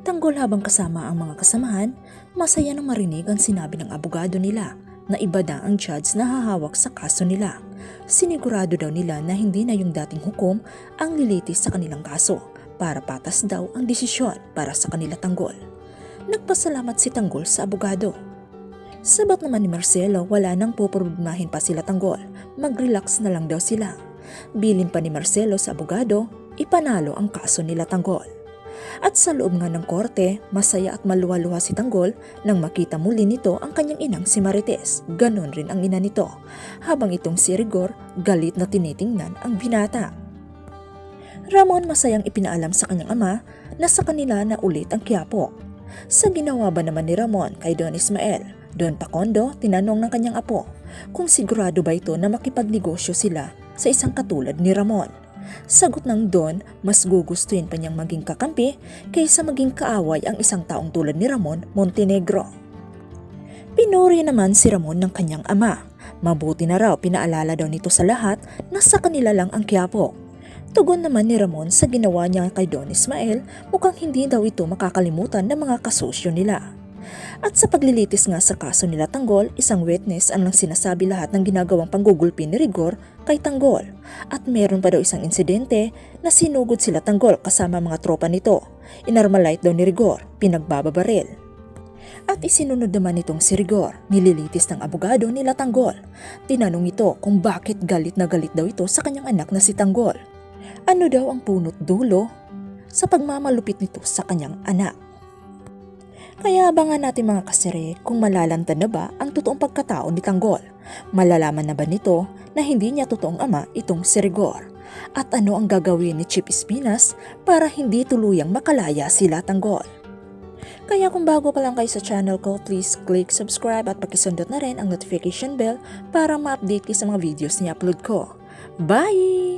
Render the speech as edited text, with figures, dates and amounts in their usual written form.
Tanggol habang kasama ang mga kasamahan, masaya nang marinig ang sinabi ng abogado nila na iba na ang judge na hahawak sa kaso nila. Sinigurado daw nila na hindi na yung dating hukom ang lilitis sa kanilang kaso para patas daw ang desisyon para sa kanila Tanggol. Nagpasalamat si Tanggol sa abogado. Sabat naman ni Marcelo, wala nang poproblemahin pa sila Tanggol, mag-relax na lang daw sila. Bilin pa ni Marcelo sa abogado, ipanalo ang kaso nila Tanggol. At sa loob nga ng korte, masaya at maluwa-luha si Tanggol nang makita muli nito ang kanyang inang si Marites. Ganon rin ang ina nito, habang itong si Rigor galit na tinitingnan ang binata. Ramon masayang ipinaalam sa kanyang ama na sa kanila na ulit ang Quiapo. Sa ginawa ba naman ni Ramon kay Don Ismael, Don Pacondo tinanong ng kanyang apo kung sigurado ba ito na makipagnegosyo sila sa isang katulad ni Ramon. Sagot ng Don, mas gugustuhin pa niyang maging kakampi kaysa maging kaaway ang isang taong tulad ni Ramon Montenegro. Pinuri naman si Ramon ng kanyang ama. Mabuti na raw pinaalala daw nito sa lahat na sa kanila lang ang Quiapo. Tugon naman ni Ramon sa ginawa niya kay Don Ismael, mukhang hindi daw ito makakalimutan ng mga kasosyo nila. At sa paglilitis nga sa kaso nila Tanggol, isang witness ang sinasabi lahat ng ginagawang panggugulpi ni Rigor kay Tanggol. At meron pa daw isang insidente na sinugod sila Tanggol kasama mga tropa nito. Inarmalite daw ni Rigor, pinagbababaril. At isinunod naman itong si Rigor, nililitis ng abogado nila Tanggol. Tinanong ito kung bakit galit na galit daw ito sa kanyang anak na si Tanggol. Ano daw ang punot dulo sa pagmamalupit nito sa kanyang anak? Kaya abangan natin mga kasere kung malalantad na ba ang totoong pagkatao ni Tanggol. Malalaman na ba nito na hindi niya totoong ama itong si Rigor? At ano ang gagawin ni Chip Espinas para hindi tuluyang makalaya sila Tanggol? Kaya kung bago pa lang kayo sa channel ko, please click subscribe at pakisundot na rin ang notification bell para ma-update kayo sa mga videos ni upload ko. Bye!